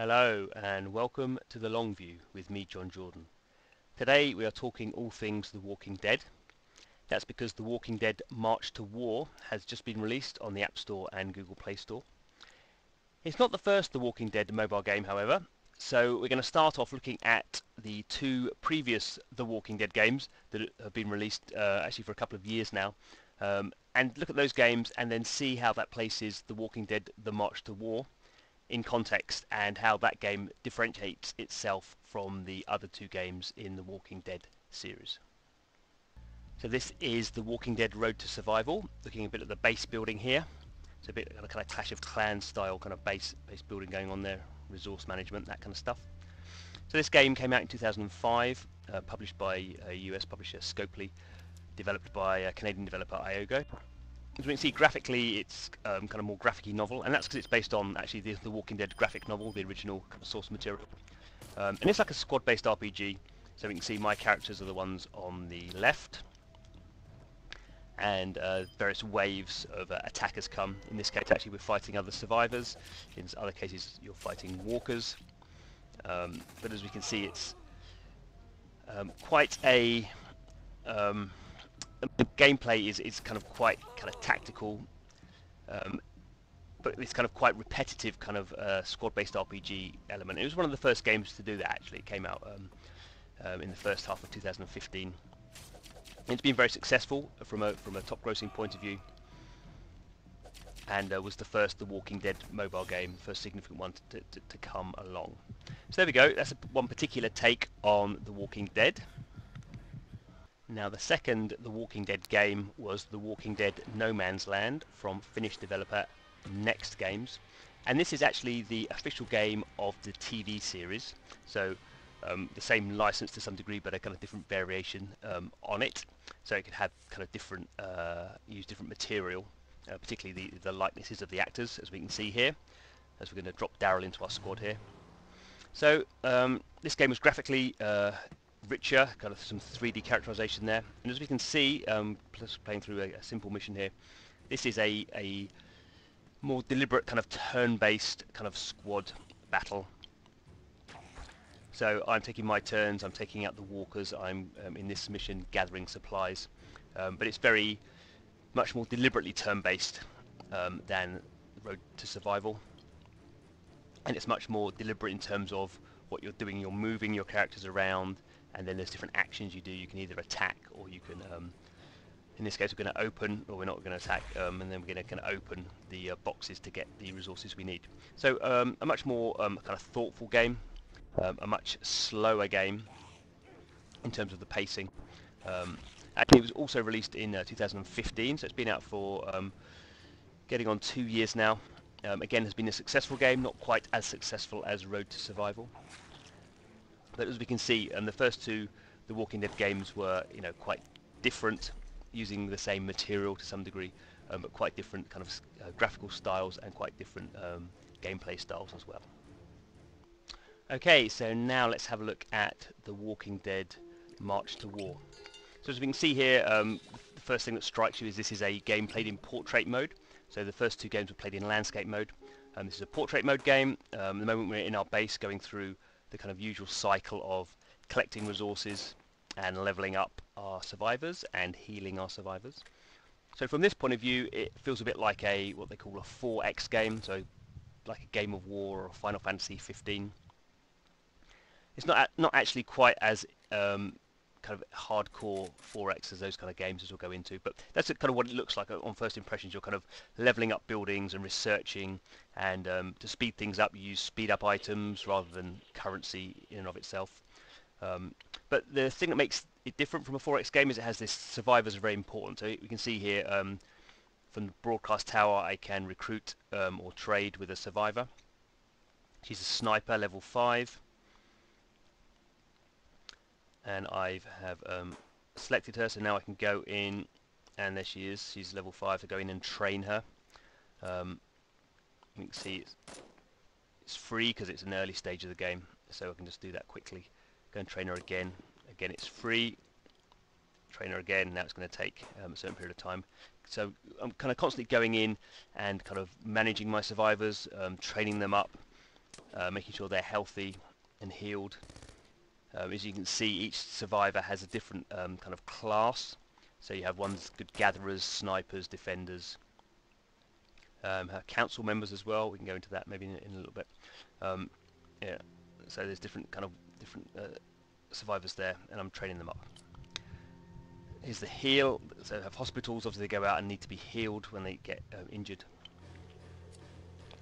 Hello and welcome to The Long View with me, Jon Jordan. Today we are talking all things The Walking Dead. That's because The Walking Dead March to War has just been released on the App Store and Google Play Store. It's not the first The Walking Dead mobile game, however, so we're going to start off looking at the two previous The Walking Dead games that have been released actually for a couple of years now, and look at those games and then see how that places The Walking Dead The March to War in context and how that game differentiates itself from the other two games in the Walking Dead series. So this is the Walking Dead Road to Survival, looking a bit at the base building here. It's a bit of a kind of Clash of Clans style kind of base building going on there, resource management, that kind of stuff. So this game came out in 2005, published by a US publisher, Scopely, developed by a Canadian developer, Iogo. As we can see, graphically it's kind of more graphic-y novel, and that's because it's based on actually the Walking Dead graphic novel, the original kind of source material. And it's like a squad-based RPG, so we can see my characters are the ones on the left, and various waves of attackers come. In this case, actually, we're fighting other survivors. In other cases, you're fighting walkers. But as we can see, it's quite a the gameplay is kind of quite tactical, but it's kind of quite repetitive kind of squad-based RPG element. It was one of the first games to do that. Actually, it came out in the first half of 2015. It's been very successful from a top-grossing point of view, and was the first The Walking Dead mobile game, first significant one to come along. So there we go. That's one particular take on The Walking Dead. Now the second The Walking Dead game was The Walking Dead No Man's Land from Finnish developer Next Games, and this is actually the official game of the TV series, so the same license to some degree but a kind of different variation on it, so it could have kind of different use different material, particularly the likenesses of the actors, as we can see here, as we're going to drop Daryl into our squad here. So this game was graphically richer, kind of some 3D characterization there, and as we can see, plus playing through a simple mission here, this is a more deliberate kind of turn-based kind of squad battle. So I'm taking my turns, I'm taking out the walkers, I'm in this mission gathering supplies, but it's very much more deliberately turn-based than Road to Survival, and it's much more deliberate in terms of what you're doing. You're moving your characters around, and then there's different actions you do. You can either attack, or you can, in this case we're going to open, or we're not going to attack, and then we're going to open the boxes to get the resources we need. So a much more kind of thoughtful game, a much slower game in terms of the pacing. Actually, it was also released in 2015, so it's been out for getting on 2 years now. Again, has been a successful game, not quite as successful as Road to Survival. But as we can see, the first two The Walking Dead games were, quite different, using the same material to some degree, but quite different kind of graphical styles and quite different gameplay styles as well. Okay, so now let's have a look at The Walking Dead March to War. So as we can see here, the first thing that strikes you is this is a game played in portrait mode. So the first two games were played in landscape mode. This is a portrait mode game. The moment we're in our base, going through the kind of usual cycle of collecting resources and leveling up our survivors and healing our survivors. So from this point of view, it feels a bit like what they call a 4X game, so like a Game of War or Final Fantasy 15. It's not actually quite as kind of hardcore 4X as those kind of games as we'll go into, but that's kind of what it looks like on first impressions. You're kind of leveling up buildings and researching, and to speed things up you use speed up items rather than currency in and of itself. But the thing that makes it different from a 4X game is it has this survivors are very important. So we can see here from the broadcast tower I can recruit or trade with a survivor. She's a sniper, level 5. And I have selected her, so now I can go in, and there she is. She's level 5, to go in and train her. You can see it's free because it's an early stage of the game, so I can just do that quickly. Go and train her again. Again, it's free. Train her again. Now it's going to take a certain period of time. So I'm kind of constantly going in and kind of managing my survivors, training them up, making sure they're healthy and healed. As you can see, each survivor has a different kind of class. So you have ones good gatherers, snipers, defenders, council members as well. We can go into that maybe in a little bit. Yeah, so there's different survivors there, and I'm training them up. Here's the heal. So have hospitals. Obviously, they go out and need to be healed when they get injured.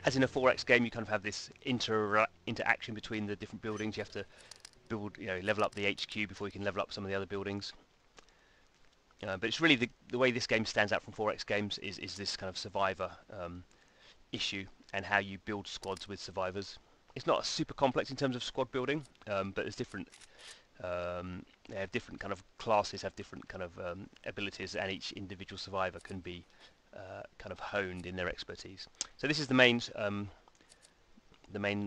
As in a 4X game, you kind of have this interaction between the different buildings. You have to build, level up the HQ before you can level up some of the other buildings. But it's really the way this game stands out from 4X games is this kind of survivor issue and how you build squads with survivors. It's not super complex in terms of squad building, but there's different. They have different kind of classes, have different kind of abilities, and each individual survivor can be kind of honed in their expertise. So this is the main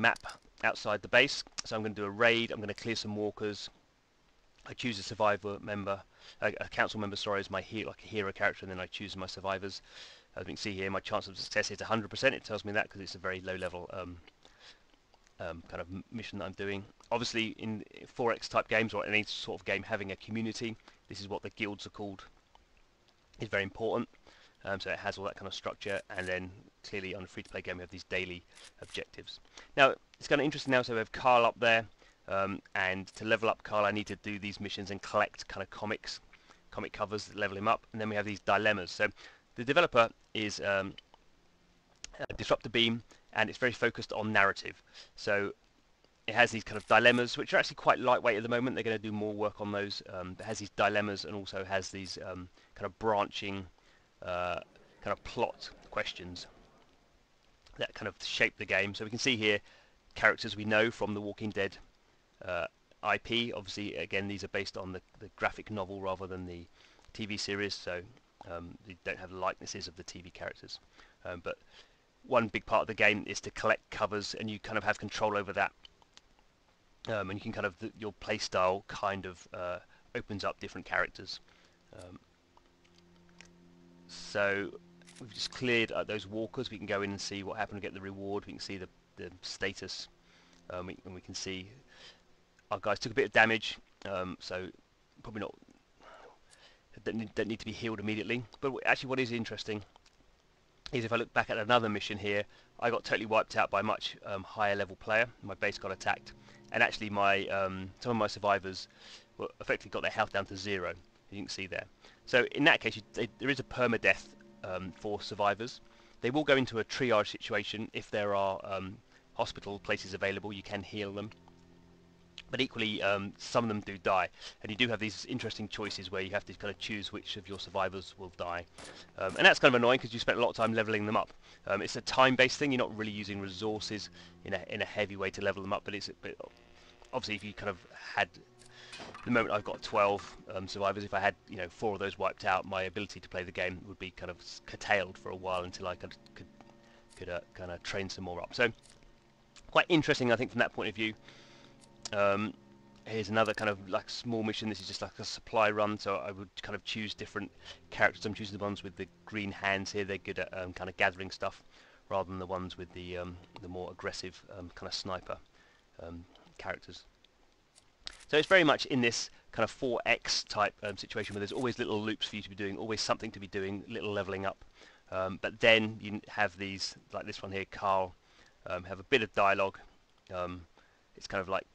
map outside the base. So I'm going to do a raid. I'm going to clear some walkers. I choose a survivor member, a council member, sorry, as my like a hero character, and then I choose my survivors. As you can see here, my chance of success is 100%. It tells me that because it's a very low level kind of mission that I'm doing. Obviously, in 4X type games or any sort of game, having a community, this is what the guilds are called, is very important. So it has all that kind of structure, and then clearly on a free-to-play game we have these daily objectives. Now it's kind of interesting now, so we have Carl up there, and to level up Carl I need to do these missions and collect kind of comic covers that level him up, and then we have these dilemmas. So the developer is Disruptor Beam, and it's very focused on narrative. So it has these kind of dilemmas, which are actually quite lightweight at the moment. They're going to do more work on those. It has these dilemmas and also has these kind of branching kind of plot questions that kind of shape the game. So we can see here characters we know from the Walking Dead IP. Obviously, again, these are based on the graphic novel rather than the TV series, so they don't have the likenesses of the TV characters. But one big part of the game is to collect covers, and you kind of have control over that. And you can kind of, your playstyle kind of opens up different characters. So we've just cleared those walkers. We can go in and see what happened and get the reward. We can see the status, and we can see our guys took a bit of damage, so probably not, don't need to be healed immediately. But actually what is interesting is if I look back at another mission here, I got totally wiped out by a much higher level player. My base got attacked, and actually my some of my survivors effectively got their health down to 0, as you can see there. So in that case, there is a permadeath for survivors. They will go into a triage situation. If there are hospital places available, you can heal them. But equally, some of them do die, and you do have these interesting choices where you have to kind of choose which of your survivors will die, and that's kind of annoying because you spent a lot of time leveling them up. It's a time-based thing. You're not really using resources in a heavy way to level them up, but obviously if you kind of had, the moment I've got 12 survivors, if I had 4 of those wiped out, my ability to play the game would be kind of curtailed for a while until I could kind of train some more up. So quite interesting, I think, from that point of view. Here's another kind of like small mission. This is just like a supply run, so I would kind of choose different characters. I'm choosing the ones with the green hands here. They're good at kind of gathering stuff, rather than the ones with the more aggressive kind of sniper characters. So it's very much in this kind of 4X type situation where there's always little loops for you to be doing, always something to be doing, little leveling up. But then you have these, like this one here, Carl, have a bit of dialogue. It's kind of like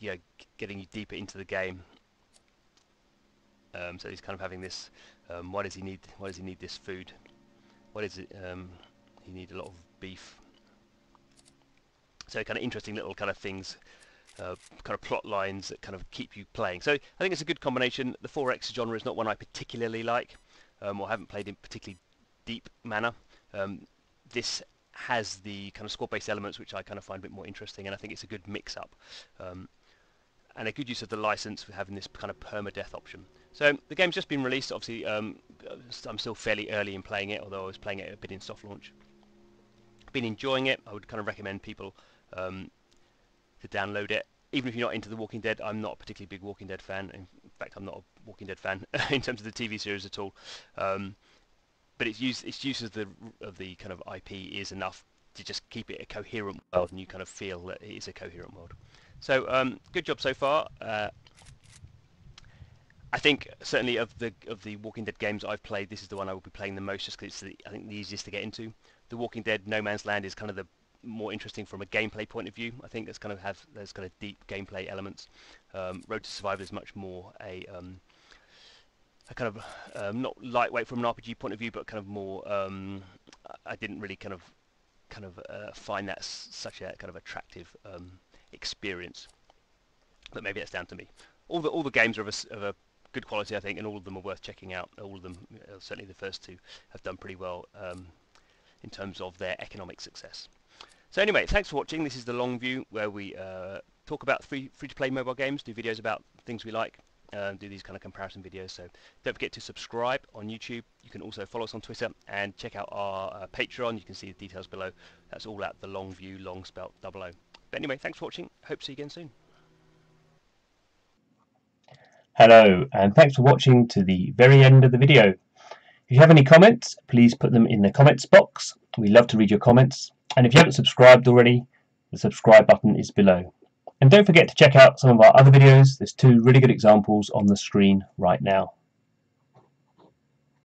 getting you deeper into the game. So he's kind of having this. Why does he need this food? What is it? He needs a lot of beef. So kind of interesting little kind of things, kind of plot lines that kind of keep you playing. So I think it's a good combination. The 4X genre is not one I particularly like, or haven't played in particularly deep manner. This has the kind of squad-based elements which I kind of find a bit more interesting, and I think it's a good mix-up and a good use of the license for having this kind of permadeath option. So the game's just been released. Obviously, I'm still fairly early in playing it, although I was playing it a bit in soft launch. Been enjoying it. I would kind of recommend people to download it. Even if you're not into The Walking Dead, I'm not a particularly big Walking Dead fan. In fact, I'm not a Walking Dead fan in terms of the TV series at all. But its use of the kind of IP is enough to just keep it a coherent world, and you kind of feel that it is a coherent world. So good job so far. I think certainly of the Walking Dead games I've played, this is the one I will be playing the most, just because it's I think the easiest to get into. The Walking Dead No Man's Land is kind of the more interesting from a gameplay point of view. I think there's kind of deep gameplay elements. Road to Survival is much more a kind of not lightweight from an RPG point of view, but kind of more. I didn't really kind of find that such a kind of attractive experience, but maybe that's down to me. All the games are of a good quality, I think, and all of them are worth checking out. All of them, certainly the first two, have done pretty well in terms of their economic success. So anyway, thanks for watching. This is the long view, where we talk about free-to-play mobile games, do videos about things we like, do these kind of comparison videos. So don't forget to subscribe on YouTube. You can also follow us on Twitter and check out our Patreon. You can see the details below. That's all at the long view, long spelt 00. But anyway, thanks for watching. Hope to see you again soon. Hello, and thanks for watching to the very end of the video. If you have any comments, please put them in the comments box. We love to read your comments. And if you haven't subscribed already, the subscribe button is below. And don't forget to check out some of our other videos. There's 2 really good examples on the screen right now.